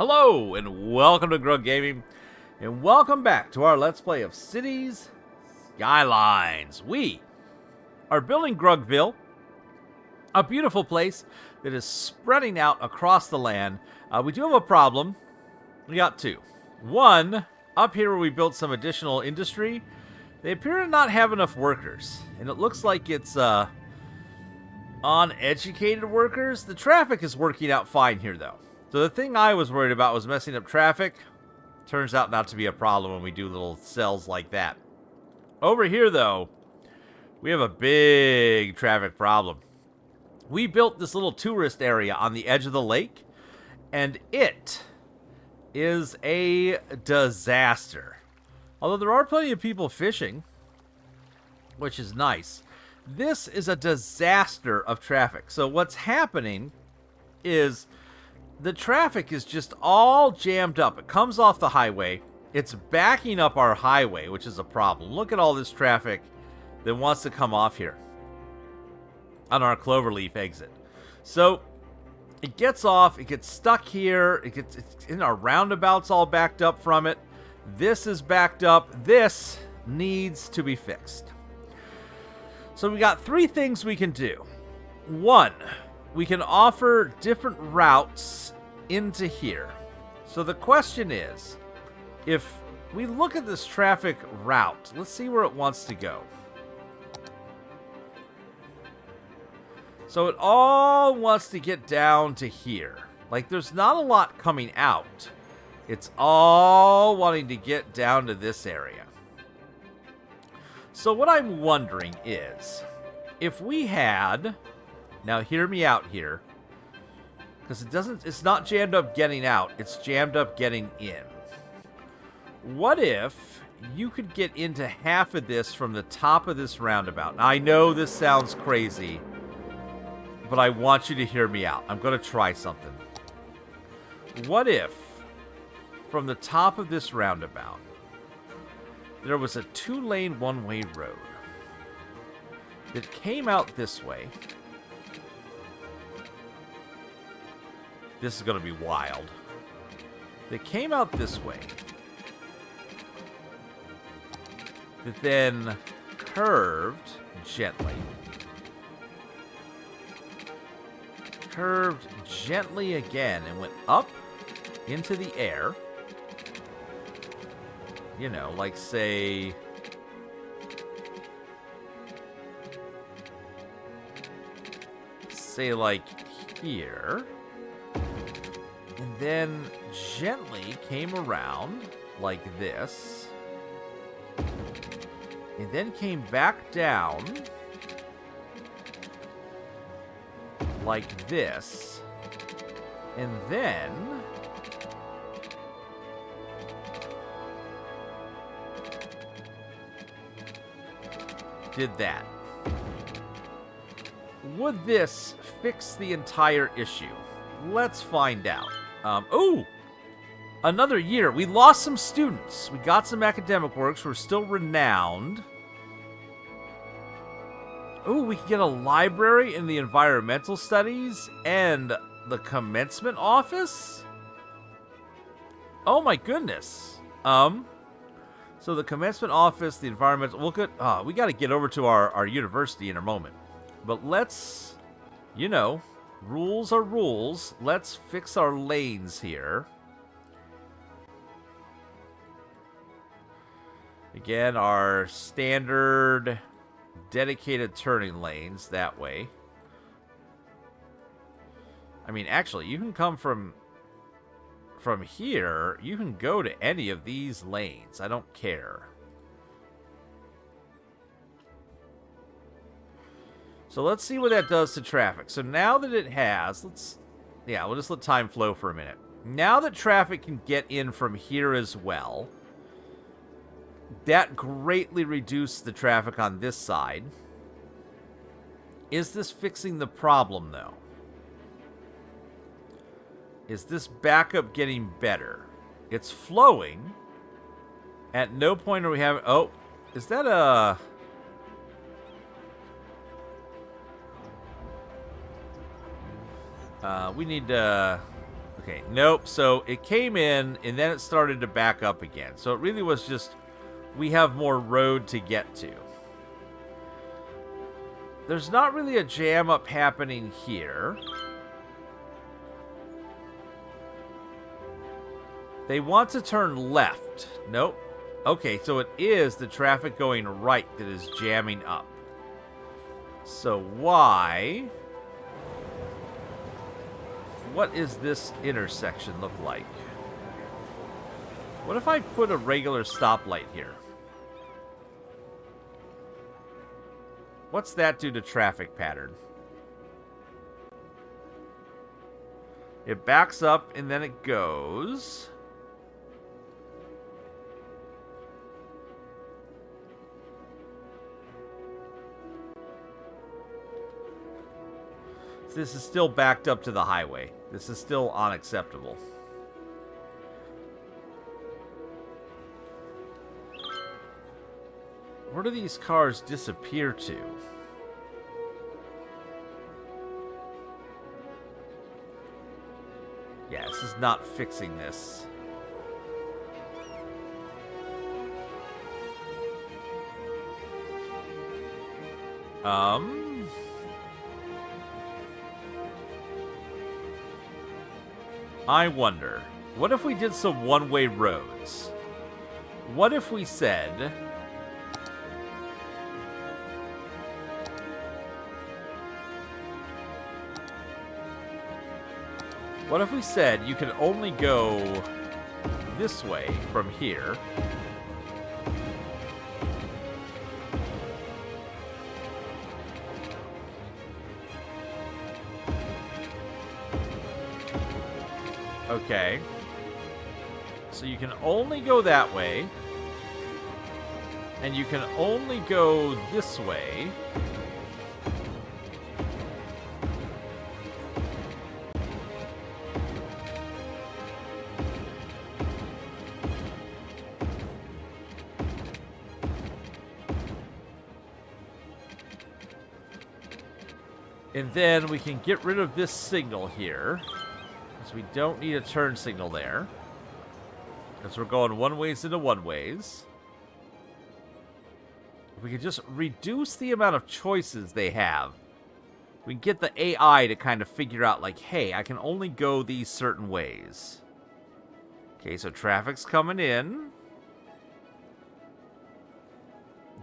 Hello, and welcome to Grug Gaming, and welcome back to our Let's Play of Cities Skylines. We are building Grugville, a beautiful place that is spreading out across the land. We do have a problem. We got two. One, up here where we built some additional industry, they appear to not have enough workers, and it looks like it's uneducated workers. The traffic is working out fine here, though. So the thing I was worried about was messing up traffic. Turns out not to be a problem when we do little cells like that. Over here, though, we have a big traffic problem. We built this little tourist area on the edge of the lake, and it is a disaster. Although there are plenty of people fishing, which is nice. This is a disaster of traffic. So what's happening is the traffic is just all jammed up. It comes off the highway. It's backing up our highway, which is a problem. Look at all this traffic that wants to come off here on our Cloverleaf exit. So it gets off. It gets stuck here. It's in our roundabouts all backed up from it. This is backed up. This needs to be fixed. So we got three things we can do. One, we can offer different routes into here. So the question is, if we look at this traffic route, let's see where it wants to go. So it all wants to get down to here. Like, there's not a lot coming out. It's all wanting to get down to this area. So what I'm wondering is, if we had... Now, hear me out here, because it's not jammed up getting out, it's jammed up getting in. What if you could get into half of this from the top of this roundabout? Now, I know this sounds crazy, but I want you to hear me out. I'm going to try something. What if, from the top of this roundabout, there was a 2-lane one-way road that came out this way? This is going to be wild. They came out this way. That then curved gently. Curved gently again and went up into the air. You know, like say... Say like here. And then gently came around like this. And then came back down like this. And then did that. Would this fix the entire issue? Let's find out. Oh! Another year. We lost some students. We got some academic works. We're still renowned. Oh, we can get a library in the environmental studies and the commencement office? Oh my goodness. So the commencement office, the environmental... we got to get over to our university in a moment. But let's, you know... Rules are rules. Let's fix our lanes here. Again, our standard dedicated turning lanes that way. I mean, actually, you can come from here. You can go to any of these lanes. I don't care. So let's see what that does to traffic. So now that it has, we'll just let time flow for a minute. Now that traffic can get in from here as well, that greatly reduced the traffic on this side. Is this fixing the problem, though? Is this backup getting better? It's flowing. At no point are we having... Oh, is that a... We need to Okay, nope. So it came in, and then it started to back up again. So it really was just, we have more road to get to. There's not really a jam up happening here. They want to turn left. Nope. Okay, so it is the traffic going right that is jamming up. So why? What is this intersection look like? What if I put a regular stoplight here? What's that do to traffic pattern? It backs up and then it goes. This is still backed up to the highway. This is still unacceptable. Where do these cars disappear to? Yeah, this is not fixing this. I wonder, what if we did some one-way roads? What if we said... What if we said you can only go this way from here? Okay. So you can only go that way. And you can only go this way. And then we can get rid of this signal here. Because we don't need a turn signal there. Because we're going one-ways into one-ways. If we could just reduce the amount of choices they have, we can get the AI to kind of figure out, like, hey, I can only go these certain ways. Okay, so traffic's coming in.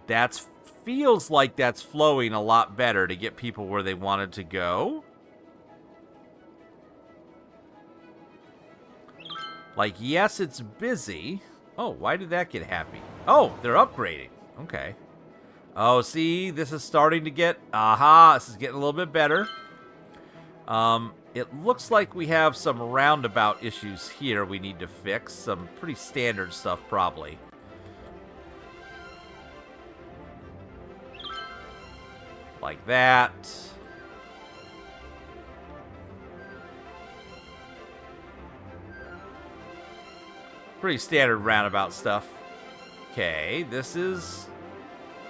That feels like that's flowing a lot better to get people where they wanted to go. Like, yes, it's busy. Oh, why did that get happy? Oh, they're upgrading. Okay. Oh, see, this is starting to get... Aha, this is getting a little bit better. It looks like we have some roundabout issues here we need to fix. Some pretty standard stuff, probably. Like that. Pretty standard roundabout stuff. Okay, this is...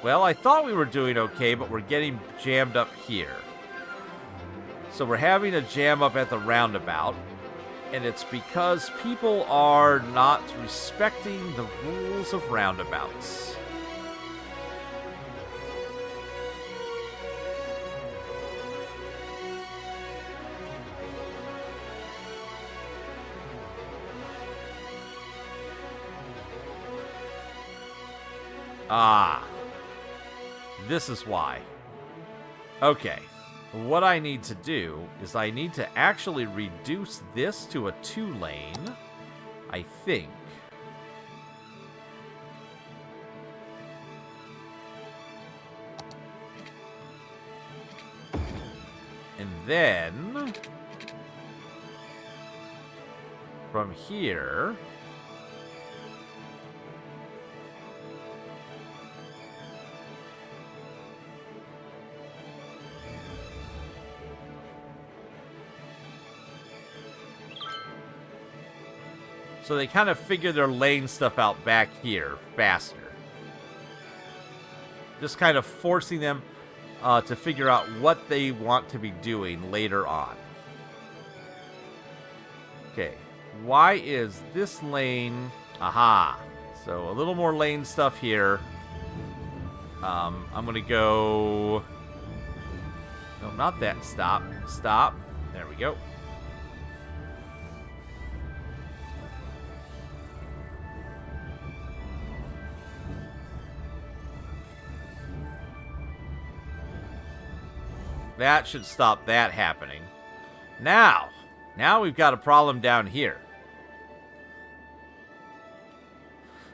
Well, I thought we were doing okay, but we're getting jammed up here. So we're having a jam up at the roundabout. And it's because people are not respecting the rules of roundabouts. Ah. This is why. Okay. What I need to do is I need to actually reduce this to a 2-lane, I think. And then, from here... So they kind of figure their lane stuff out back here faster. Just kind of forcing them to figure out what they want to be doing later on. Okay. Why is this lane... Aha. So a little more lane stuff here. I'm going to go... No, not that. Stop. Stop. There we go. That should stop that happening. Now we've got a problem down here.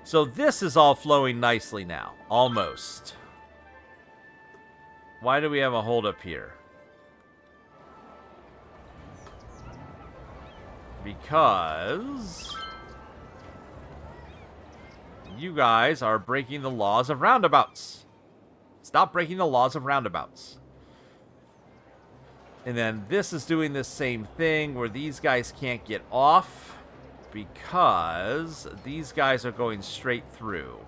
So this is all flowing nicely now. Almost. Why do we have a holdup here? Because you guys are breaking the laws of roundabouts. Stop breaking the laws of roundabouts. And then this is doing the same thing where these guys can't get off because these guys are going straight through.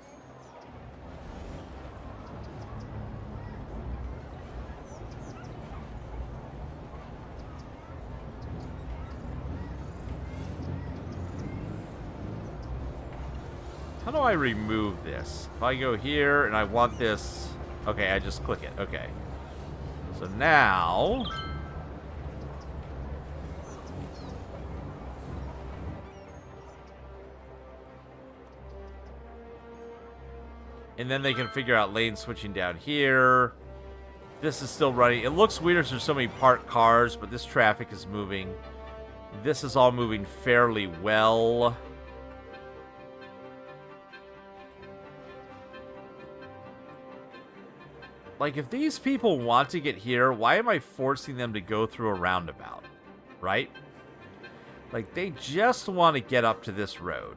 How do I remove this? If I go here and I want this... Okay, I just click it. Okay. So now... And then they can figure out lane switching down here. This is still running. It looks weird as there's so many parked cars, but this traffic is moving. This is all moving fairly well. Like, if these people want to get here, why am I forcing them to go through a roundabout? Right? Like, they just want to get up to this road.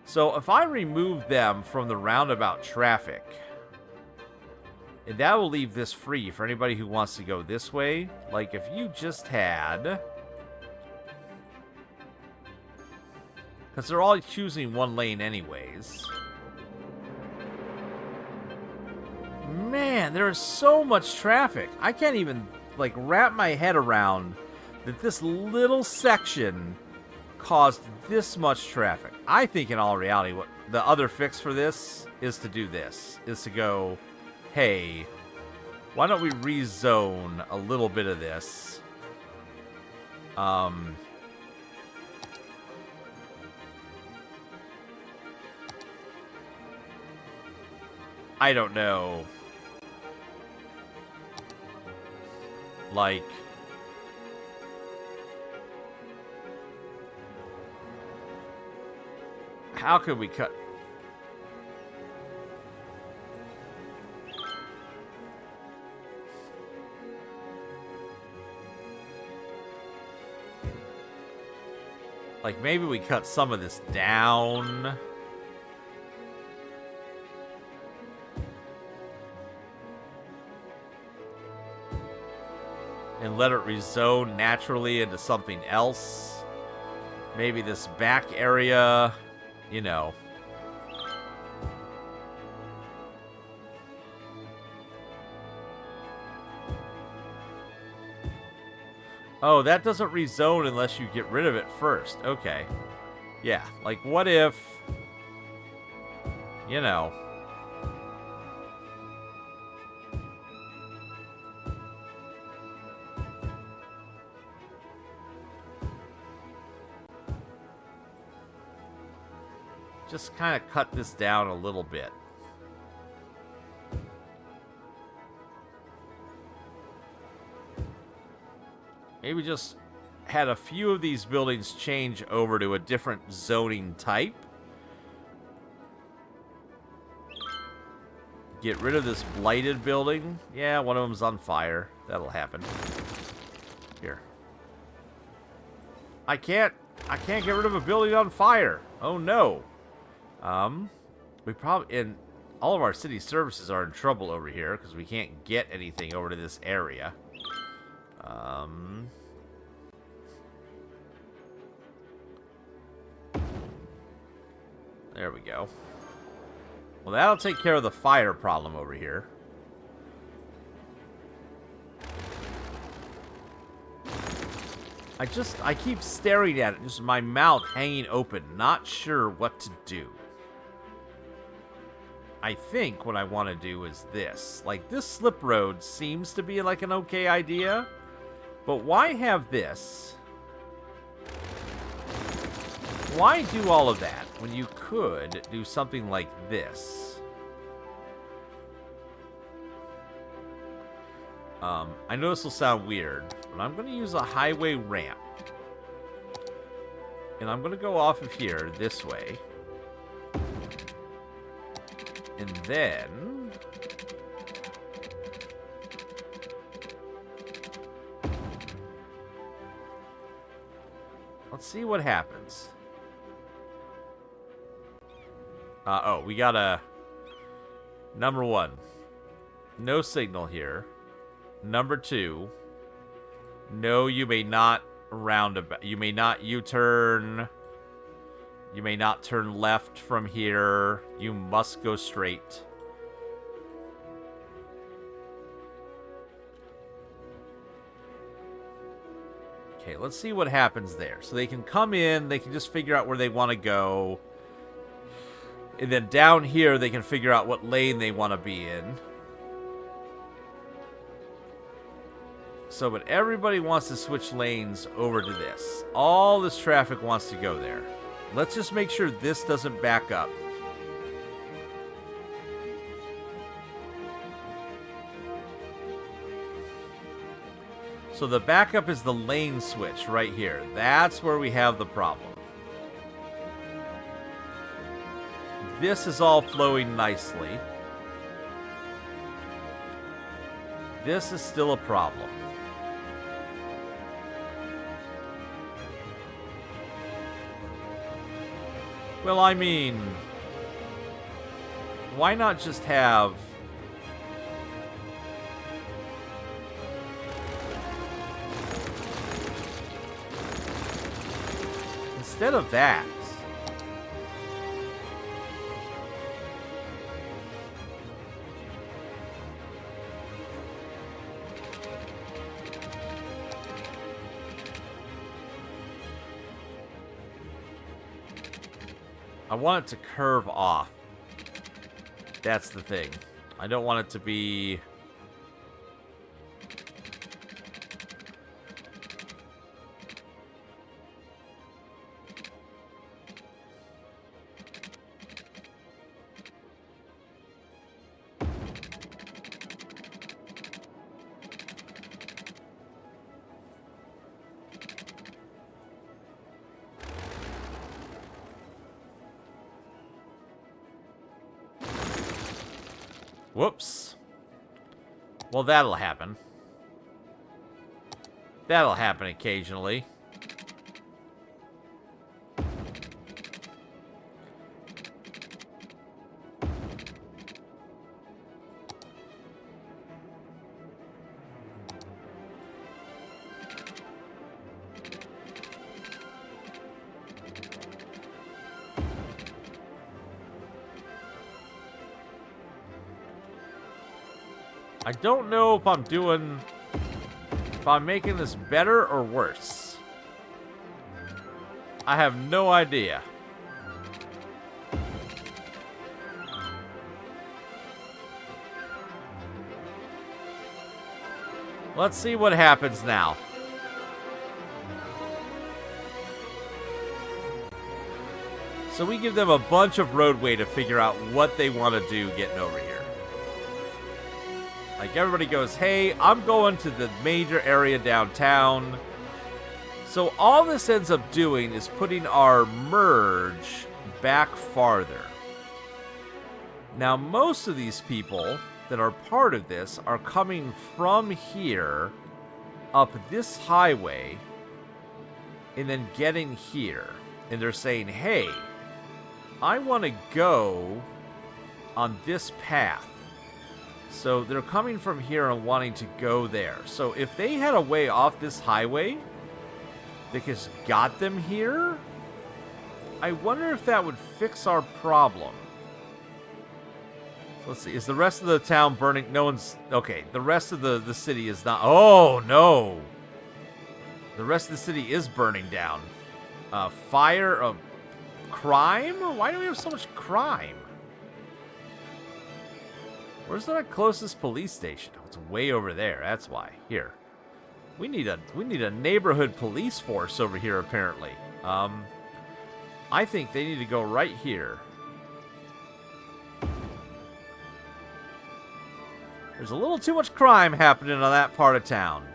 So, if I remove them from the roundabout traffic, and that will leave this free for anybody who wants to go this way. Like, if you just had... Because they're all choosing one lane anyways. Man, there is so much traffic. I can't even, like, wrap my head around that this little section caused this much traffic. I think in all reality, what the other fix for this is to do this. Is to go, hey, why don't we rezone a little bit of this? I don't know. Like, how could we cut? Like, maybe we cut some of this down. And let it rezone naturally into something else. Maybe this back area, you know. Oh, that doesn't rezone unless you get rid of it first. Okay. Yeah, like what if, you know. Just kind of cut this down a little bit. Maybe just had a few of these buildings change over to a different zoning type. Get rid of this blighted building. Yeah, one of them's on fire. That'll happen. Here. I can't get rid of a building on fire. Oh no. We probably, and all of our city services are in trouble over here because we can't get anything over to this area. There we go. Well, that'll take care of the fire problem over here. I keep staring at it, just my mouth hanging open, not sure what to do. I think what I want to do is this. Like, this slip road seems to be like an okay idea, but why have this? Why do all of that when you could do something like this? I know this will sound weird, but I'm going to use a highway ramp. And I'm going to go off of here this way. And then... let's see what happens. Oh, we got a... number one. No signal here. Number two. No, you may not roundabout. You may not U-turn. You may not turn left from here. You must go straight. Okay, let's see what happens there. So they can come in, they can just figure out where they want to go. And then down here, they can figure out what lane they want to be in. So, but everybody wants to switch lanes over to this. All this traffic wants to go there. Let's just make sure this doesn't back up. So the backup is the lane switch right here. That's where we have the problem. This is all flowing nicely. This is still a problem. Well, I mean, why not just have... instead of that... I want it to curve off. That's the thing. I don't want it to be... Whoops. Well, that'll happen. That'll happen occasionally. I don't know if I'm making this better or worse. I have no idea. Let's see what happens now. So we give them a bunch of roadway to figure out what they want to do getting over here. Like, everybody goes, hey, I'm going to the major area downtown. So all this ends up doing is putting our merge back farther. Now, most of these people that are part of this are coming from here up this highway and then getting here. And they're saying, hey, I want to go on this path. So they're coming from here and wanting to go there. So if they had a way off this highway that just got them here, I wonder if that would fix our problem. Let's see. Is the rest of the town burning? No one's... okay, the rest of the city is not... oh, no. The rest of the city is burning down. Fire, crime? Why do we have so much crime? Where's the closest police station? Oh, it's way over there. That's why. Here. We need a neighborhood police force over here, apparently. I think they need to go right here. There's a little too much crime happening on that part of town.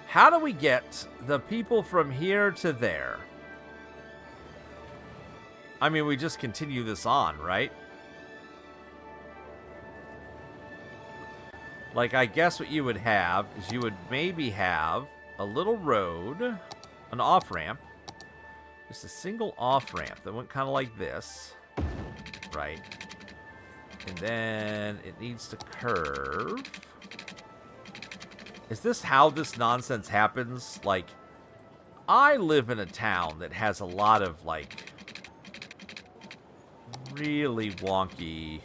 How do we get the people from here to there? I mean, we just continue this on, right? Like, I guess what you would have is you would maybe have a little road, an off-ramp, just a single off-ramp that went kind of like this, right? And then it needs to curve. Is this how this nonsense happens? Like, I live in a town that has a lot of, like, really wonky,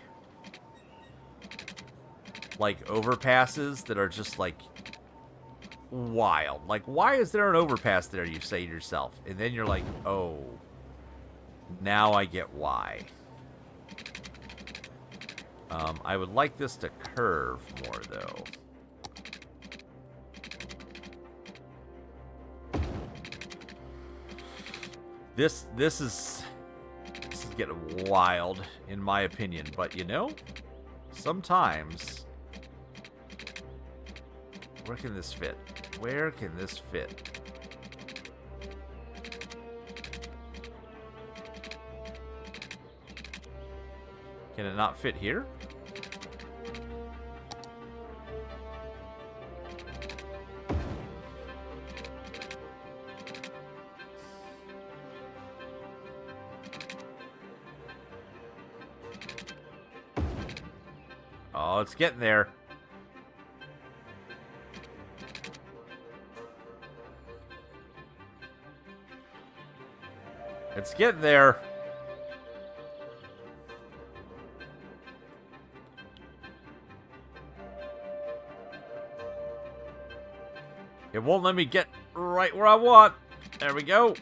like, overpasses that are just, like, wild. Like, why is there an overpass there, you say to yourself? And then you're like, oh, now I get why. I would like this to curve more, though. This is getting wild, in my opinion. But, you know, sometimes... Where can this fit? Where can this fit? Can it not fit here? Oh, it's getting there. It's getting there. It won't let me get right where I want. There we go.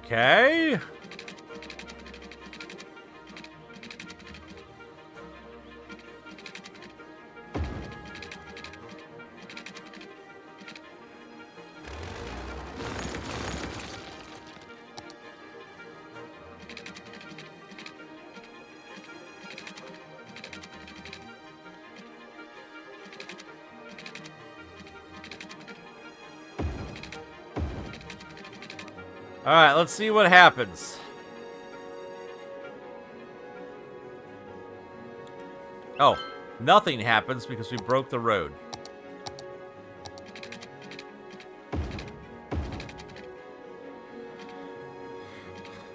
Okay. Alright, let's see what happens. Oh, nothing happens because we broke the road.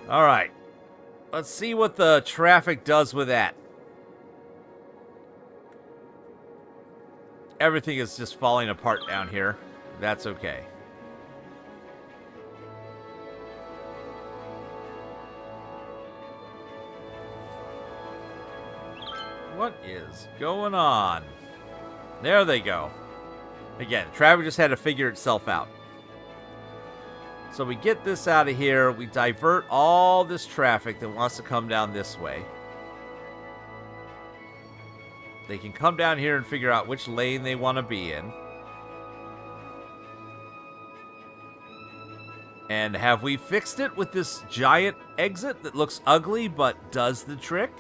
Alright. Let's see what the traffic does with that. Everything is just falling apart down here. That's okay. What is going on? There they go. Again, traffic just had to figure itself out. So we get this out of here. We divert all this traffic that wants to come down this way. They can come down here and figure out which lane they want to be in. And have we fixed it with this giant exit that looks ugly but does the trick?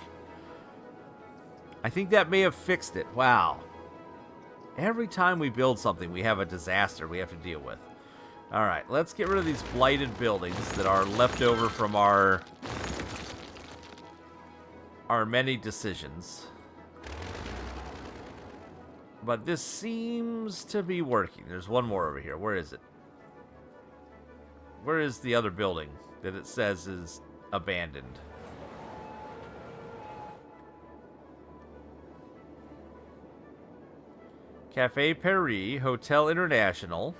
I think that may have fixed it. Wow. Every time we build something, we have a disaster we have to deal with. Alright, let's get rid of these blighted buildings that are left over from our many decisions. But this seems to be working. There's one more over here. Where is it? Where is the other building that it says is abandoned? Café Paris, Hotel International.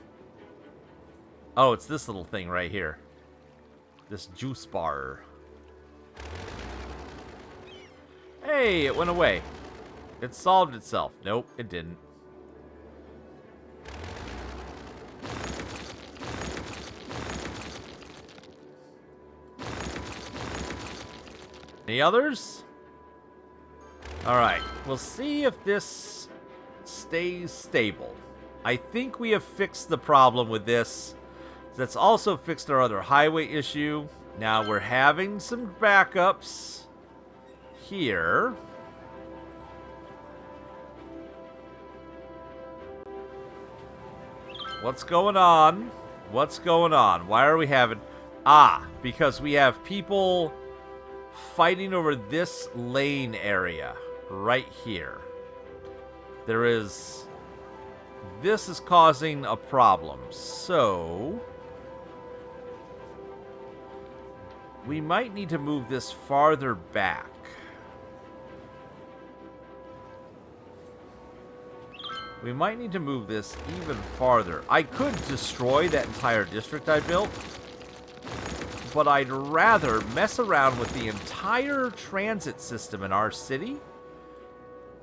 Oh, it's this little thing right here. This juice bar. Hey, it went away. It solved itself. Nope, it didn't. Any others? Alright, we'll see if this stays stable. I think we have fixed the problem with this. That's also fixed our other highway issue. Now we're having some backups here. What's going on? What's going on? Why are we having... because we have people fighting over this lane area right here. This is causing a problem. So we might need to move this farther back. We might need to move this even farther. I could destroy that entire district I built, but I'd rather mess around with the entire transit system in our city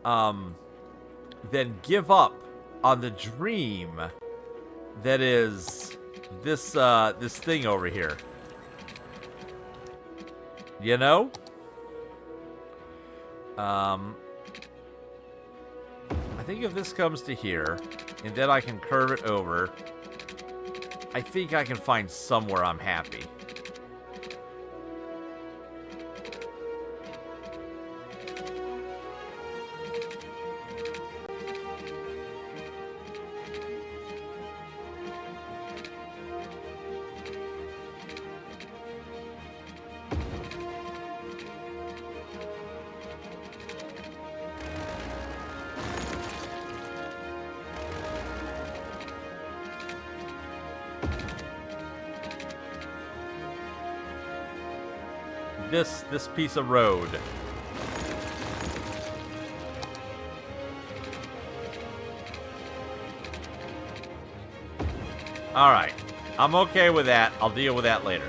than give up on the dream that is this thing over here. You know? I think if this comes to here, and then I can curve it over, I think I can find somewhere I'm happy. This piece of road. Alright. I'm okay with that. I'll deal with that later.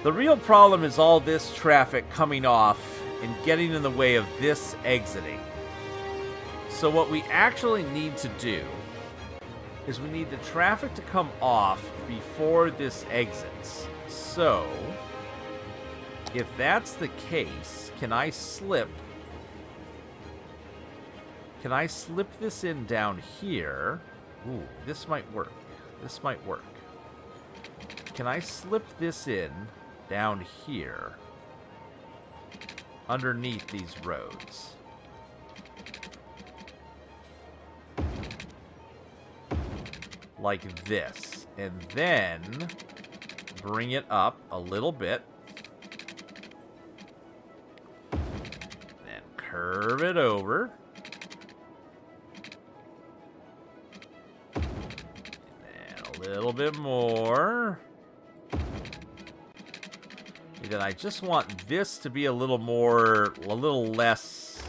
The real problem is all this traffic coming off and getting in the way of this exiting. So what we actually need to do is we need the traffic to come off before this exits. So if that's the case, can I slip this in down here? Ooh, this might work. This might work. Can I slip this in down here underneath these roads? Like this. And then bring it up a little bit. Curve it over. And a little bit more. And then I just want this to be a little less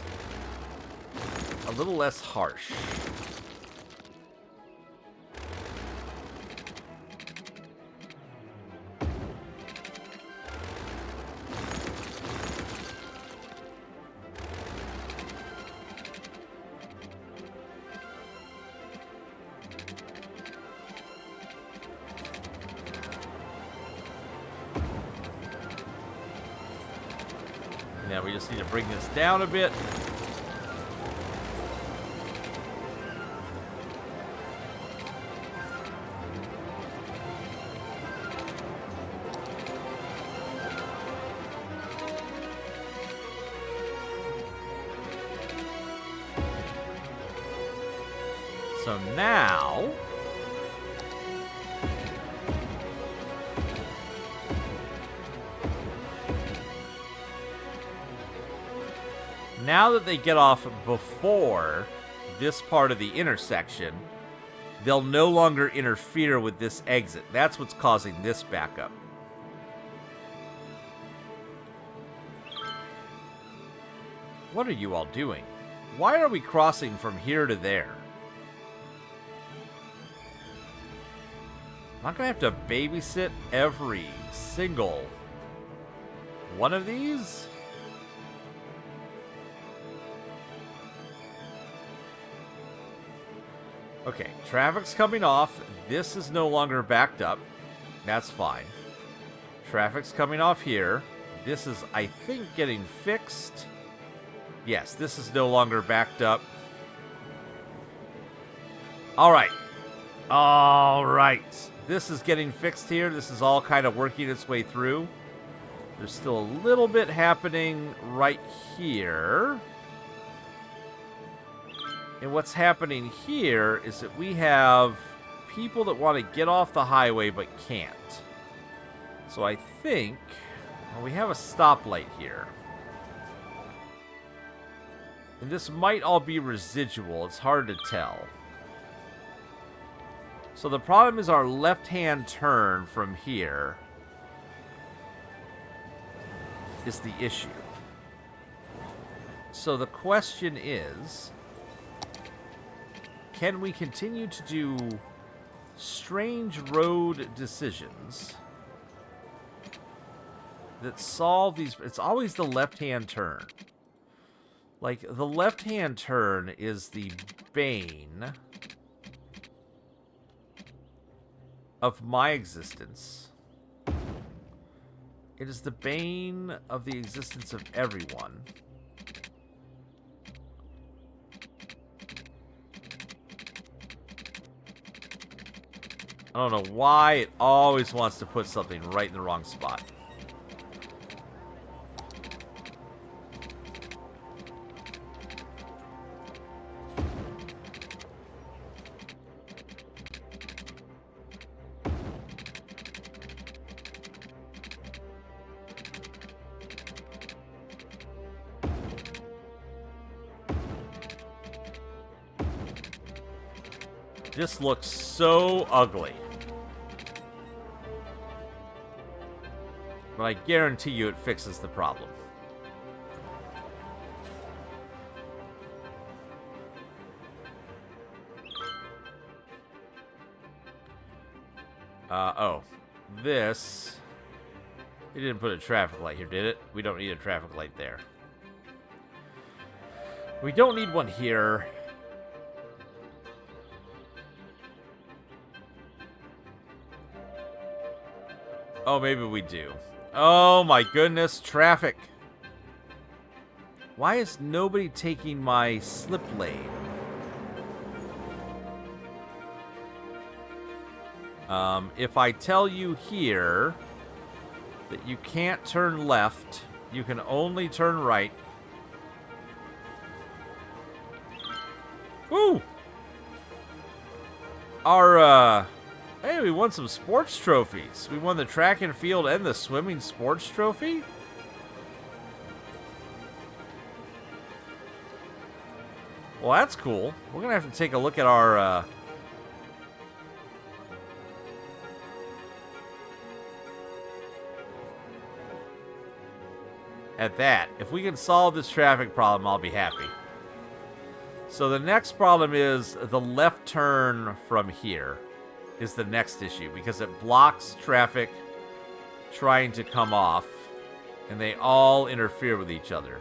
harsh. Now we just need to bring this down a bit. So now that they get off before this part of the intersection, they'll no longer interfere with this exit. That's what's causing this backup. What are you all doing? Why are we crossing from here to there? I'm not going to have to babysit every single one of these? Okay, traffic's coming off. This is no longer backed up. That's fine. Traffic's coming off here. This is, I think, getting fixed. Yes, this is no longer backed up. Alright. Alright. This is getting fixed here. This is all kind of working its way through. There's still a little bit happening right here. And what's happening here is that we have people that want to get off the highway but can't. So I think we have a stoplight here. And this might all be residual. It's hard to tell. So the problem is our left-hand turn from here is the issue. So the question is, can we continue to do strange road decisions that solve these? It's always the left-hand turn. Like, the left-hand turn is the bane of my existence. It is the bane of the existence of everyone. I don't know why it always wants to put something right in the wrong spot. This looks so ugly. But I guarantee you it fixes the problem. Oh. This... It didn't put a traffic light here, did it? We don't need a traffic light there. We don't need one here. Oh, maybe we do. Oh my goodness, traffic. Why is nobody taking my slip lane? If I tell you here that you can't turn left, you can only turn right. Woo! Hey, we won some sports trophies. We won the track and field and the swimming sports trophy. Well, that's cool. We're going to have to take a look at our... At that. If we can solve this traffic problem, I'll be happy. So the next problem is the left turn from here is the next issue, because it blocks traffic trying to come off, and they all interfere with each other.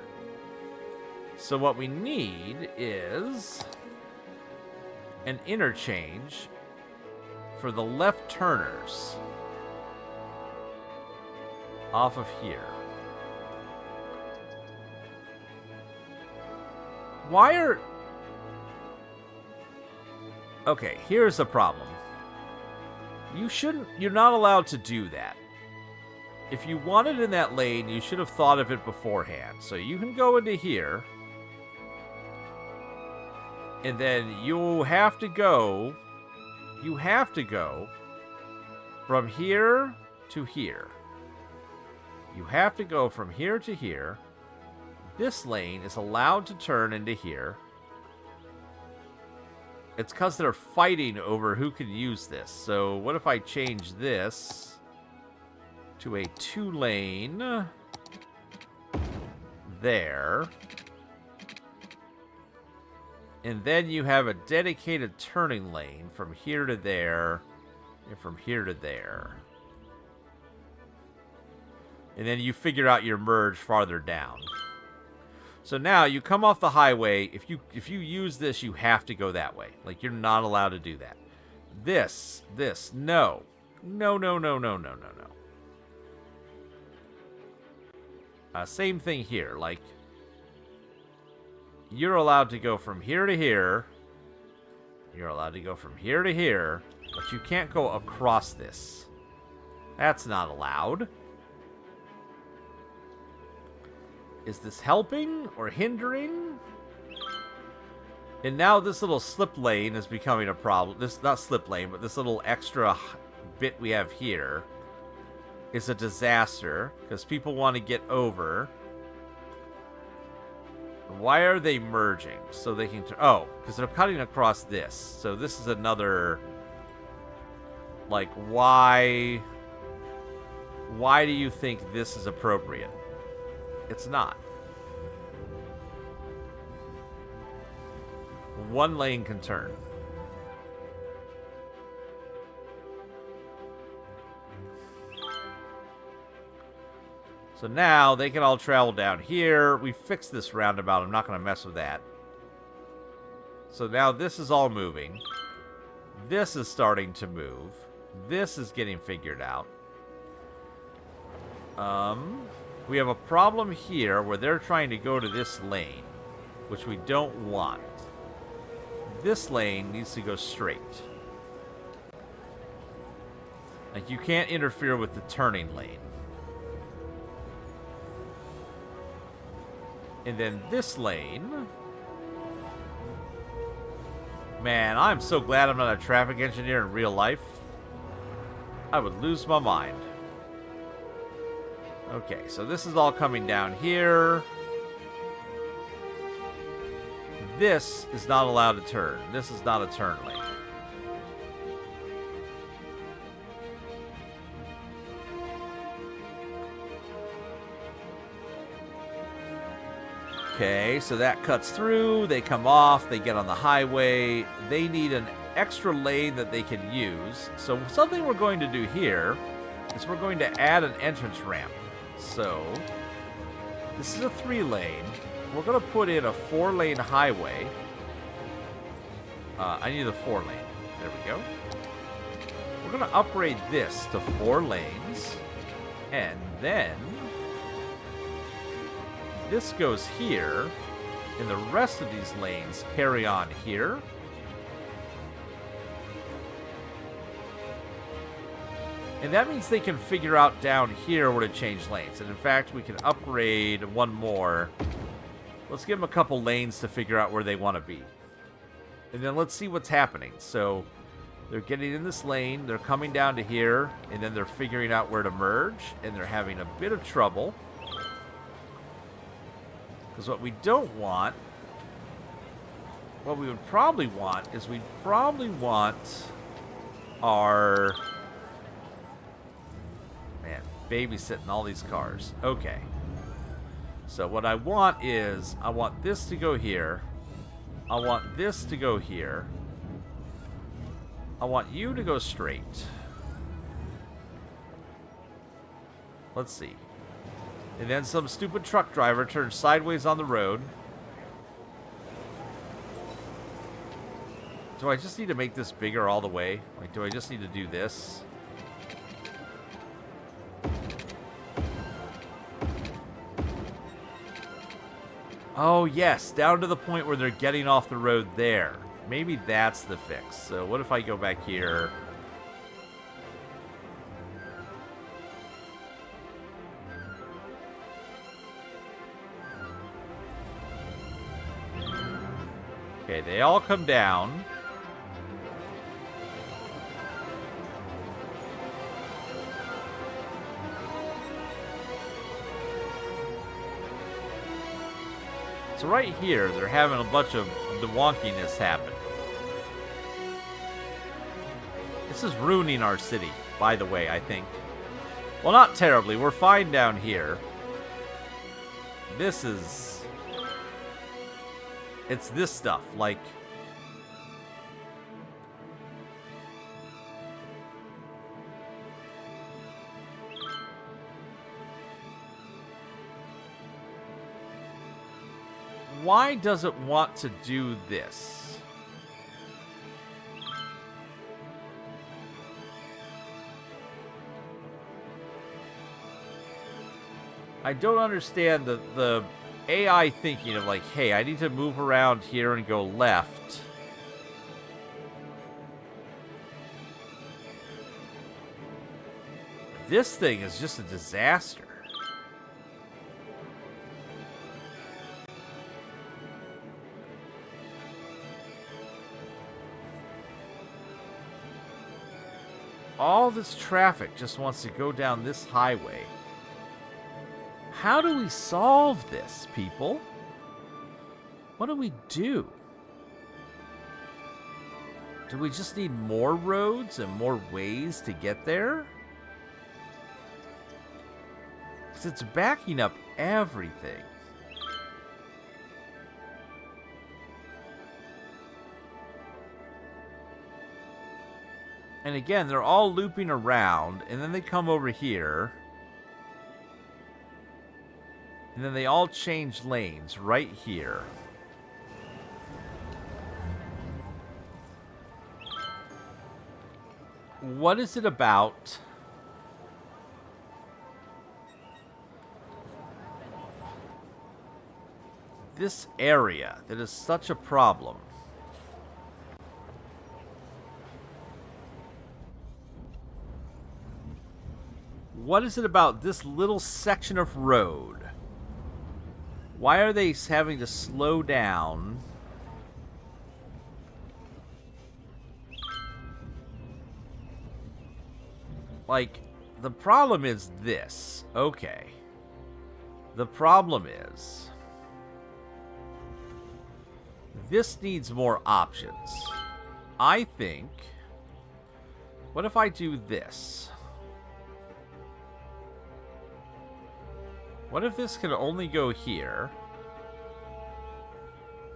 So what we need is an interchange for the left turners off of here. Why are... Okay, here's the problem. You're not allowed to do that. If you want it in that lane, you should have thought of it beforehand. So you can go into here, and then you have to go from here to here. You have to go from here to here. This lane is allowed to turn into here. It's because they're fighting over who can use this. So what if I change this to a 2-lane there? And then you have a dedicated turning lane from here to there and from here to there. And then you figure out your merge farther down. So now you come off the highway. If you use this, you have to go that way. Like, you're not allowed to do that. This, no. No, no, no, no, no, no, no. Same thing here. Like, you're allowed to go from here to here. You're allowed to go from here to here. But you can't go across this. That's not allowed. Is this helping or hindering? And now this little slip lane is becoming a problem. This, not slip lane, but this little extra bit we have here is a disaster because people want to get over. Why are they merging? So they can... Oh, because they're cutting across this. So this is another... Like, why... Why do you think this is appropriate? It's not. One lane can turn. So now they can all travel down here. We fixed this roundabout. I'm not going to mess with that. So now this is all moving. This is starting to move. This is getting figured out. We have a problem here where they're trying to go to this lane, which we don't want. This lane needs to go straight. Like, you can't interfere with the turning lane. And then this lane... Man, I'm so glad I'm not a traffic engineer in real life. I would lose my mind. Okay, so this is all coming down here. This is not allowed to turn. This is not a turn lane. Okay, so that cuts through. They come off. They get on the highway. They need an extra lane that they can use. So something we're going to do here is we're going to add an entrance ramp. So this is a 3-lane. We're going to put in a 4-lane highway. I need a 4-lane. There we go. We're going to upgrade this to 4 lanes. And then this goes here. And the rest of these lanes carry on here. And that means they can figure out down here where to change lanes. And in fact, we can upgrade one more. Let's give them a couple lanes to figure out where they want to be. And then let's see what's happening. So they're getting in this lane. They're coming down to here. And then they're figuring out where to merge. And they're having a bit of trouble. Because what we don't want... What we would probably want is we'd probably want our... Man, babysitting all these cars. Okay. So what I want is, I want this to go here. I want this to go here. I want you to go straight. Let's see. And then some stupid truck driver turns sideways on the road. Do I just need to make this bigger all the way? Like, do I just need to do this? Oh, yes. Down to the point where they're getting off the road there. Maybe that's the fix. So what if I go back here? Okay, they all come down. So right here, they're having a bunch of the wonkiness happen. This is ruining our city, by the way, I think. Well, not terribly. We're fine down here. This is... It's this stuff, like... why does it want to do this? I don't understand the AI thinking of like, hey, I need to move around here and go left. This thing is just a disaster. All this traffic just wants to go down this highway. How do we solve this, people? What do we do? Do we just need more roads and more ways to get there? Because it's backing up everything. And again, they're all looping around, and then they come over here. And then they all change lanes right here. What is it about this area that is such a problem? What is it about this little section of road? Why are they having to slow down? Like, the problem is this. Okay. The problem is this needs more options. I think, what if I do this? What if this can only go here?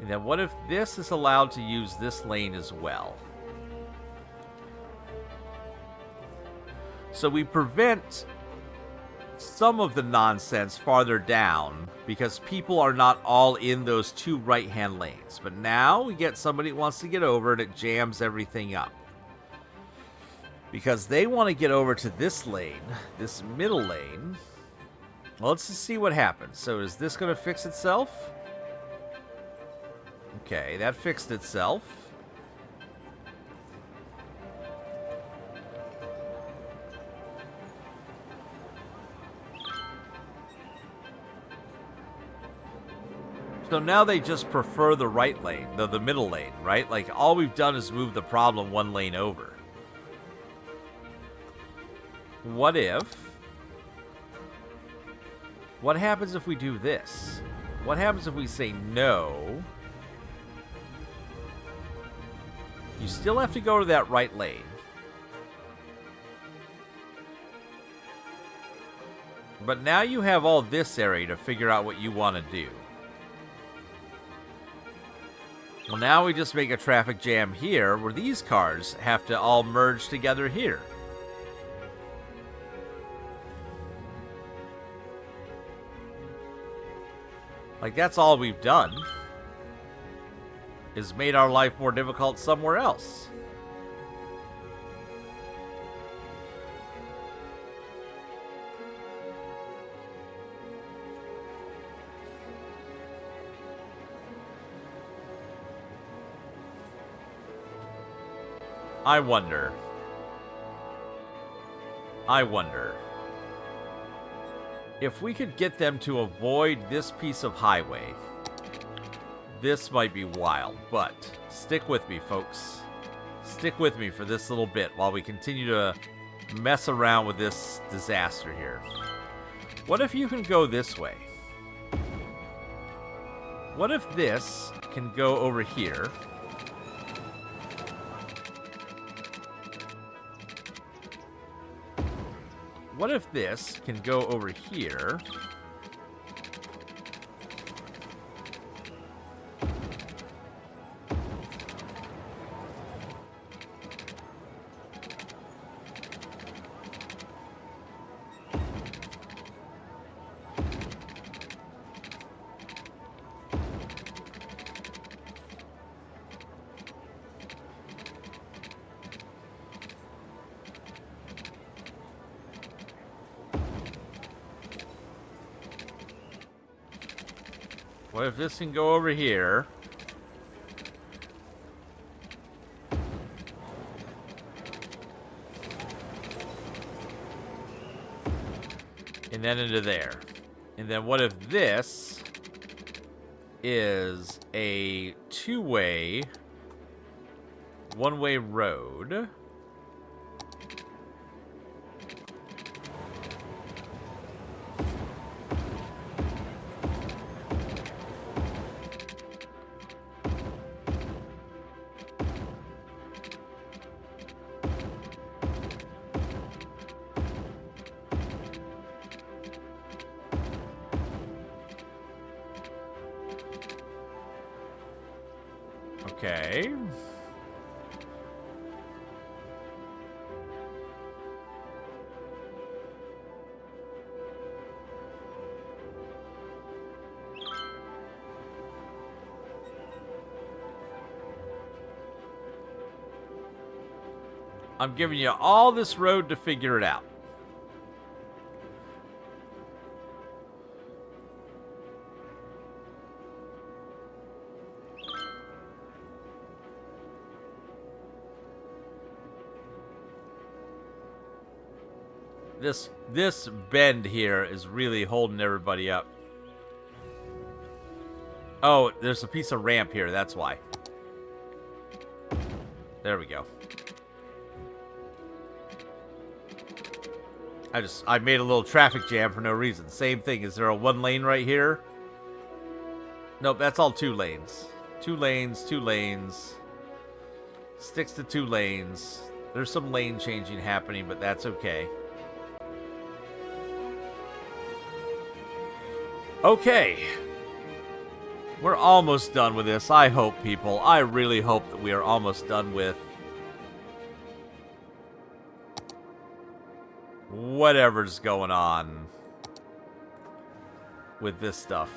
And then what if this is allowed to use this lane as well? So we prevent some of the nonsense farther down because people are not all in those two right-hand lanes. But now we get somebody who wants to get over and it jams everything up. Because they want to get over to this lane, this middle lane. Well, let's just see what happens. So is this going to fix itself? Okay, that fixed itself. So now they just prefer the right lane, the middle lane, right? Like, all we've done is move the problem one lane over. What if... What happens if we do this? What happens if we say no? You still have to go to that right lane. But now you have all this area to figure out what you want to do. Well, now we just make a traffic jam here where these cars have to all merge together here. Like, that's all we've done, is made our life more difficult somewhere else. I wonder. If we could get them to avoid this piece of highway, this might be wild, but stick with me, folks. Stick with me for this little bit while we continue to mess around with this disaster here. What if you can go this way? What if this can go over here? What if this can go over here? What if this can go over here? And then into there. And then what if this is a two-way, one-way road? Okay. I'm giving you all this road to figure it out. This bend here is really holding everybody up. Oh, there's a piece of ramp here, that's why. There we go. I made a little traffic jam for no reason. Same thing. Is there a one lane right here? Nope, that's all 2 lanes. 2 lanes, 2 lanes. Sticks to 2 lanes. There's some lane changing happening, but that's okay. Okay. We're almost done with this, I hope, people. I really hope that we are almost done with whatever's going on with this stuff.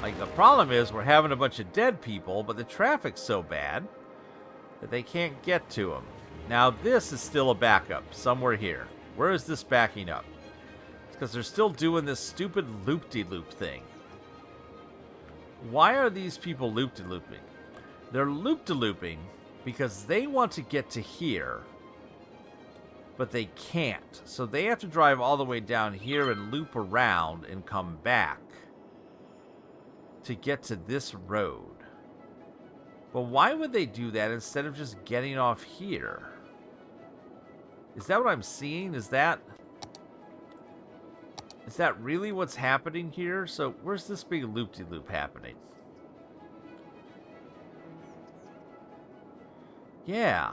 Like, the problem is we're having a bunch of dead people, but the traffic's so bad that they can't get to them. Now, this is still a backup somewhere here. Where is this backing up? It's because they're still doing this stupid loop-de-loop thing. Why are these people loop-de-looping? They're loop-de-looping because they want to get to here, but they can't. So they have to drive all the way down here and loop around and come back to get to this road. But why would they do that instead of just getting off here? Is that what I'm seeing? Is that really what's happening here? So where's this big loop-de-loop happening? Yeah.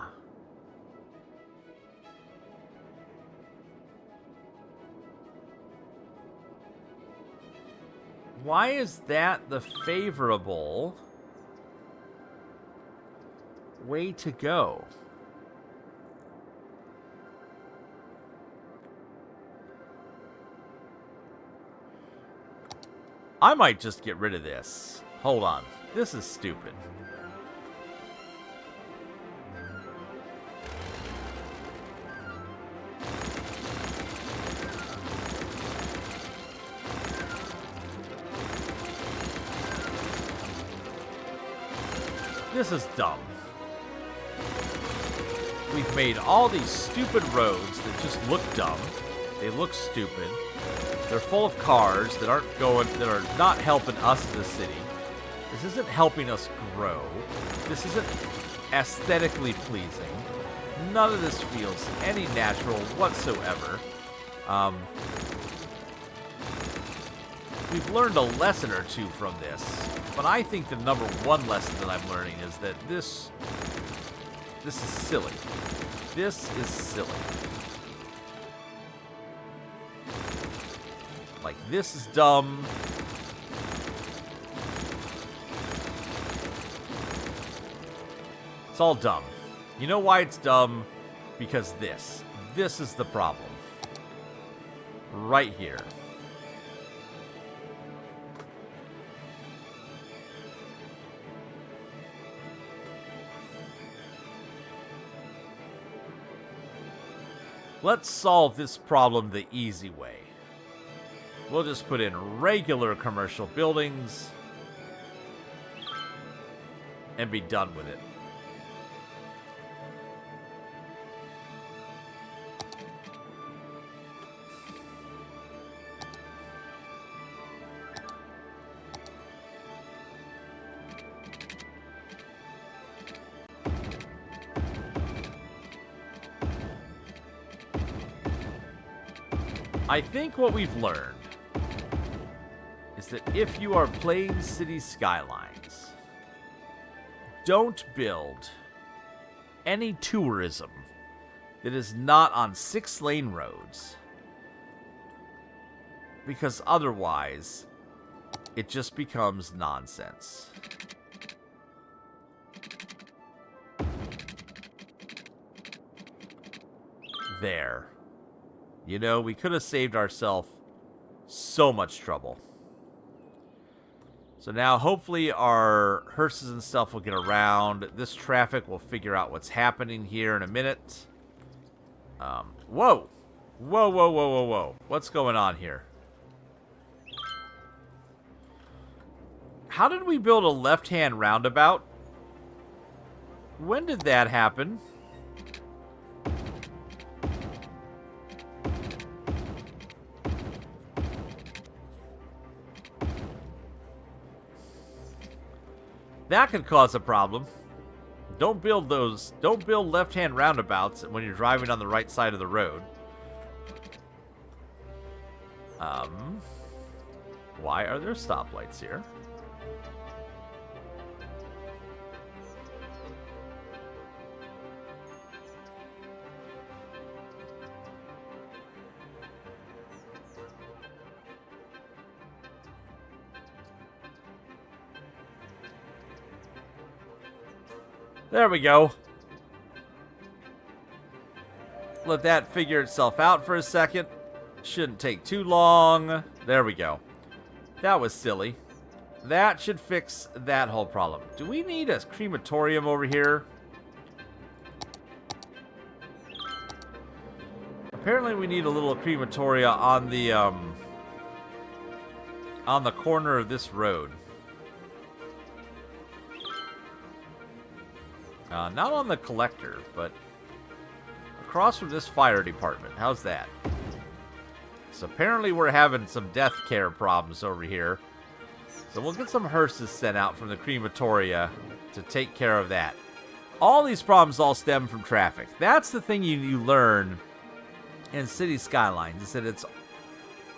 Why is that the favorable way to go? I might just get rid of this. Hold on. This is stupid. This is dumb. We've made all these stupid roads that just look dumb. They look stupid. They're full of cars that are not helping us as a city. This isn't helping us grow. This isn't aesthetically pleasing. None of this feels any natural whatsoever. We've learned a lesson or two from this, but I think the number one lesson that I'm learning is that this is silly. This is silly. Like, this is dumb. It's all dumb. You know why it's dumb? Because this. This is the problem. Right here. Let's solve this problem the easy way. We'll just put in regular commercial buildings and be done with it. I think what we've learned is that if you are playing City Skylines, don't build any tourism that is not on 6-lane roads, because otherwise it just becomes nonsense. There. You know, we could have saved ourselves so much trouble. So now, hopefully, our hearses and stuff will get around. This traffic will figure out what's happening here in a minute. Whoa! Whoa, whoa, whoa, whoa, whoa. What's going on here? How did we build a left-hand roundabout? When did that happen? That could cause a problem. Don't build those. Don't build left-hand roundabouts when you're driving on the right side of the road. Why are there stoplights here? There we go. Let that figure itself out for a second. Shouldn't take too long. There we go. That was silly. That should fix that whole problem. Do we need a crematorium over here? Apparently we need a little crematoria on the corner of this road. Not on the collector, but across from this fire department. How's that? So apparently we're having some death care problems over here. So we'll get some hearses sent out from the crematoria to take care of that. All these problems all stem from traffic. That's the thing you learn in City Skylines. Is that it's,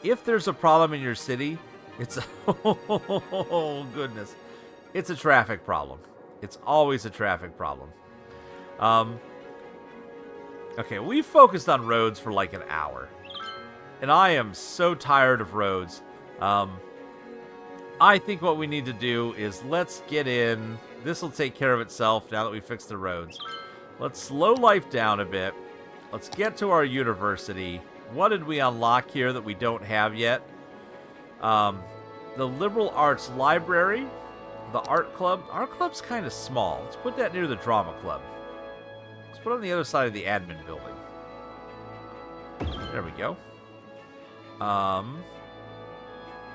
if there's a problem in your city, it's oh goodness, it's a traffic problem. It's always a traffic problem. Okay, we focused on roads for like an hour. And I am so tired of roads. I think what we need to do is let's get in. This will take care of itself now that we fixed the roads. Let's slow life down a bit. Let's get to our university. What did we unlock here that we don't have yet? The Liberal Arts Library. The art club. Art club's kind of small. Let's put that near the drama club. Let's put it on the other side of the admin building. There we go.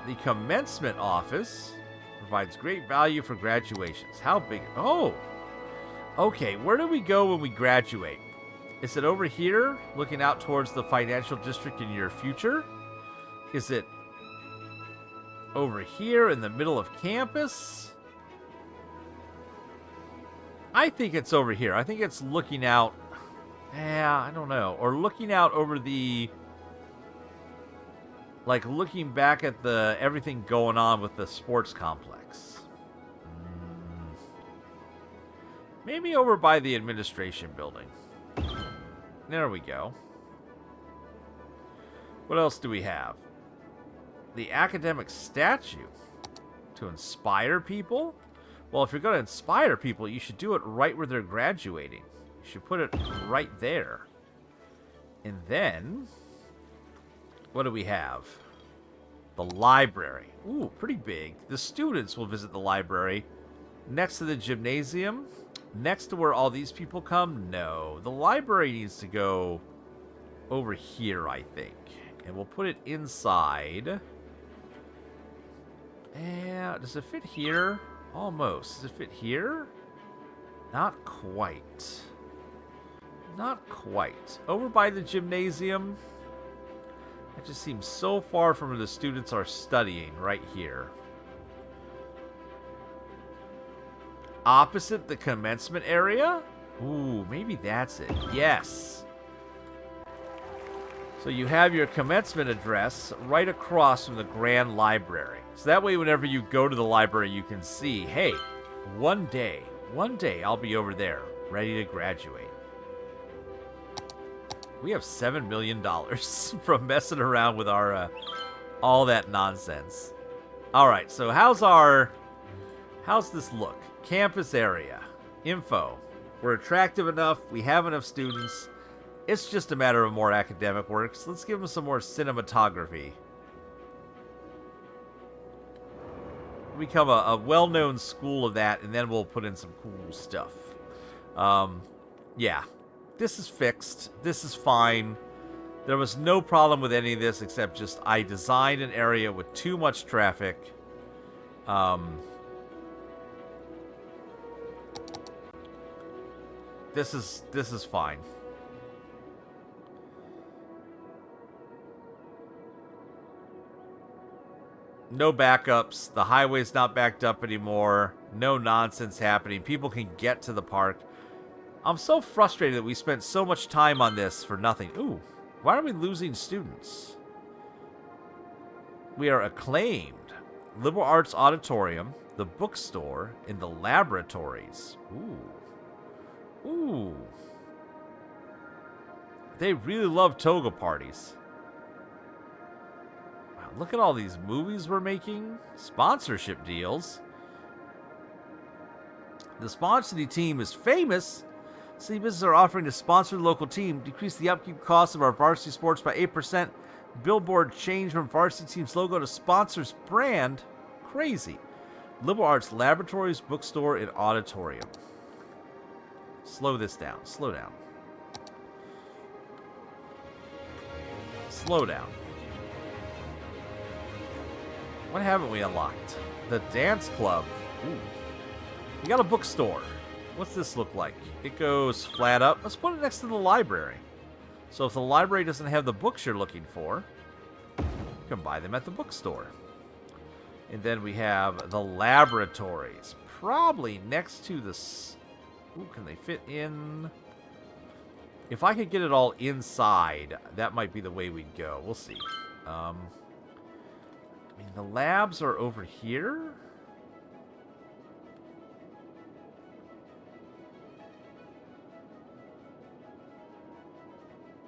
The commencement office provides great value for graduations. How big? Oh! Okay, where do we go when we graduate? Is it over here, looking out towards the financial district in your future? Is it over here in the middle of campus? I think it's over here. I think it's looking out. Yeah, I don't know. Or looking out over the, like looking back at the everything going on with the sports complex. Maybe over by the administration building. There we go. What else do we have? the academic statue to inspire people? Well, if you're going to inspire people, you should do it right where they're graduating. You should put it right there. And then, what do we have? The library. Ooh, pretty big. The students will visit the library. Next to the gymnasium? Next to where all these people come? No. The library needs to go over here, I think. And we'll put it inside. And does it fit here? Almost. Does it fit here? Not quite. Not quite. Over by the gymnasium. That just seems so far from where the students are studying right here. Opposite the commencement area? Ooh, maybe that's it. Yes. So you have your commencement address right across from the Grand Library. So that way whenever you go to the library, you can see, hey, one day I'll be over there, ready to graduate. We have $7 million from messing around with our all that nonsense. All right, so how's this look? Campus area. Info. We're attractive enough. We have enough students. It's just a matter of more academic work. So let's give them some more cinematography. Become a well-known school of that, and then we'll put in some cool stuff. Yeah. This is fixed. This is fine. There was no problem with any of this except just I designed an area with too much traffic. This is fine. No backups. The highway's not backed up anymore. No nonsense happening. People can get to the park. I'm so frustrated that we spent so much time on this for nothing. Ooh, why are we losing students? We are acclaimed. Liberal Arts Auditorium, the bookstore, and the laboratories. Ooh. Ooh. They really love toga parties. Wow, look at all these movies we're making. Sponsorship deals. The sponsoring team is famous. City businesses are offering to sponsor the local team, decrease the upkeep costs of our varsity sports by 8%. Billboard change from varsity team's logo to sponsor's brand. Crazy. Liberal Arts Laboratories, Bookstore, and Auditorium. Slow this down. Slow down. Slow down. What haven't we unlocked? The dance club. Ooh. We got a bookstore. What's this look like? It goes flat up. Let's put it next to the library. So if the library doesn't have the books you're looking for, you can buy them at the bookstore. And then we have the laboratories. Probably next to the... Ooh, can they fit in? If I could get it all inside, that might be the way we'd go. We'll see. I mean, the labs are over here.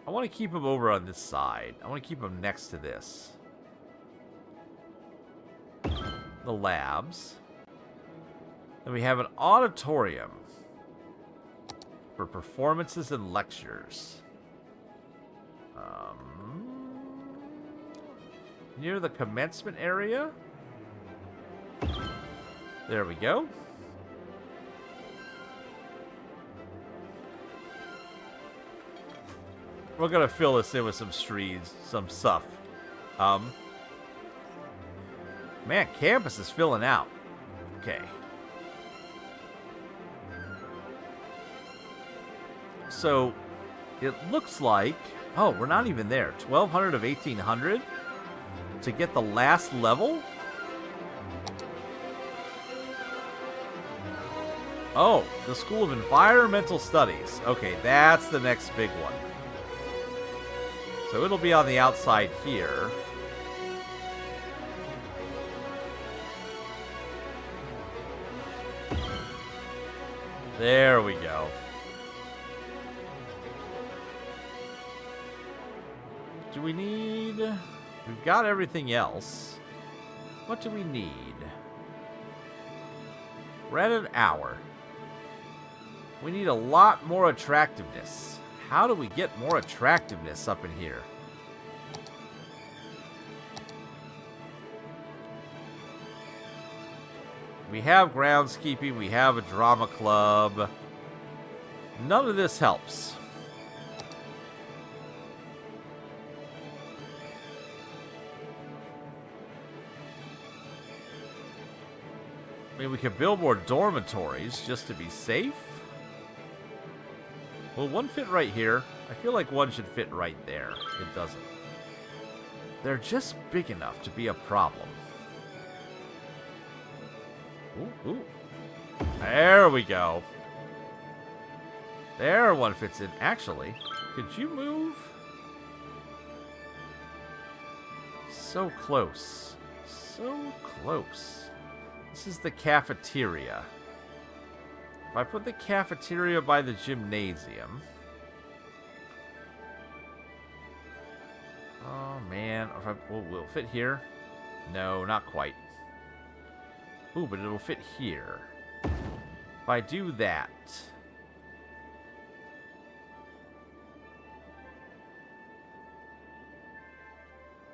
I want to keep them over on this side. I want to keep them next to this. The labs. Then we have an auditorium for performances and lectures. Near the commencement area. There we go. We're gonna fill this in with some streets, some stuff. Man, campus is filling out. Okay. So, it looks like... Oh, we're not even there. 1,200 of 1,800 to get the last level? Oh, the School of Environmental Studies. Okay, that's the next big one. So it'll be on the outside here. There we go. Do we need... We've got everything else. What do we need? We're at an hour. We need a lot more attractiveness. How do we get more attractiveness up in here? We have groundskeeping. We have a drama club. None of this helps. I mean, we could build more dormitories just to be safe. Will one fit right here? I feel like one should fit right there. It doesn't. They're just big enough to be a problem. Ooh, ooh. There we go. There one fits in. Actually, could you move? So close. So close. This is the cafeteria. If I put the cafeteria by the gymnasium... Oh, man. If will it fit here? No, not quite. Ooh, but it'll fit here. If I do that...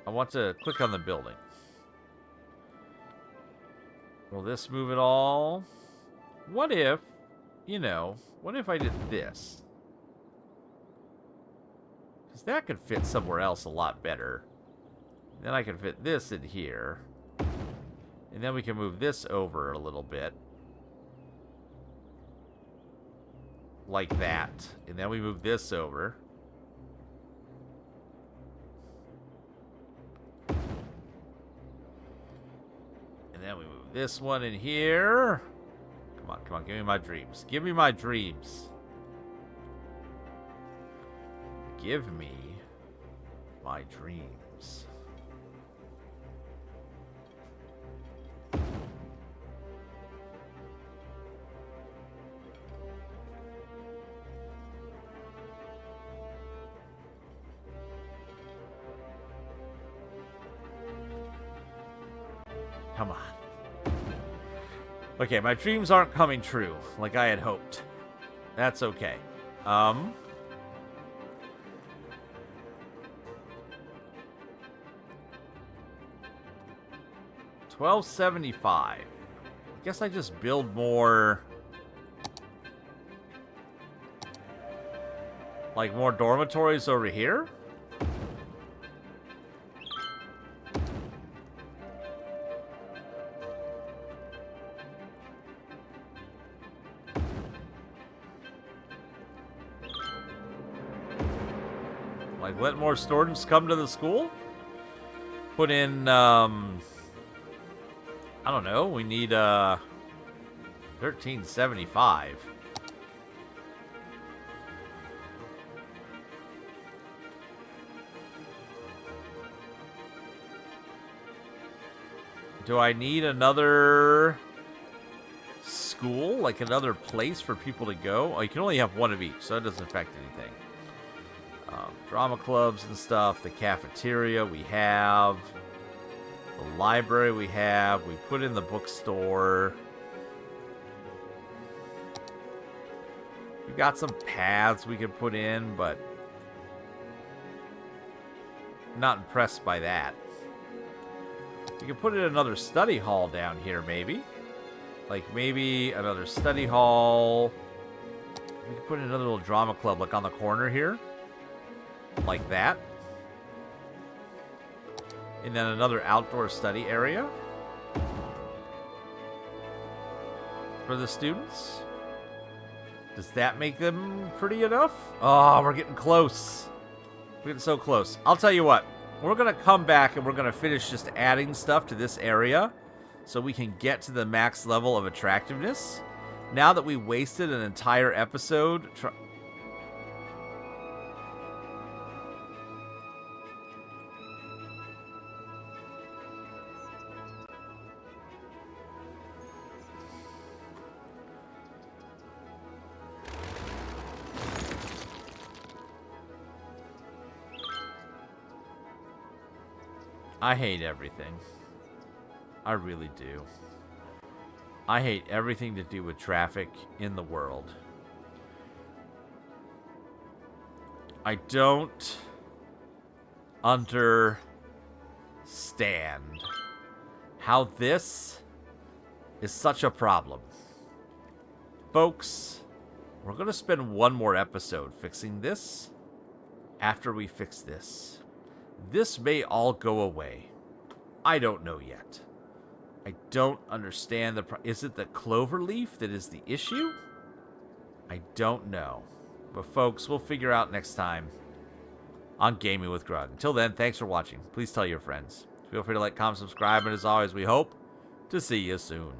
I want to click on the building. Will this move at all? What if, what if I did this? Because that could fit somewhere else a lot better. Then I can fit this in here. And then we can move this over a little bit. Like that. And then we move this over. And then we move this one in here. Come on, come on, give me my dreams. Give me my dreams. Give me my dreams. Come on. Okay, my dreams aren't coming true like I had hoped. That's okay. 1275. I guess I just build more... Like, more dormitories over here? Like, let more students come to the school? Put in, I don't know, we need, 1375. Do I need another school? Like another place for people to go? Oh, you can only have one of each, so it doesn't affect anything. Drama clubs and stuff. The cafeteria we have. The library we have. We put in the bookstore. We've got some paths we could put in, but not impressed by that. We could put in another study hall down here, maybe. Like, maybe another study hall. We could put in another little drama club, like, on the corner here. Like that. And then another outdoor study area. For the students. Does that make them pretty enough? Oh, we're getting close. We're getting so close. I'll tell you what. We're going to come back and we're going to finish just adding stuff to this area so we can get to the max level of attractiveness. Now that we wasted an entire episode... I hate everything. I really do. I hate everything to do with traffic in the world. I don't understand how this is such a problem. Folks, we're going to spend one more episode fixing this after we fix this. This may all go away. I don't know yet. I don't understand is it the clover leaf that is the issue? I don't know. But folks, we'll figure out next time on Gaming with Grug. Until then, thanks for watching. Please tell your friends. Feel free to like, comment, subscribe, and as always, we hope to see you soon.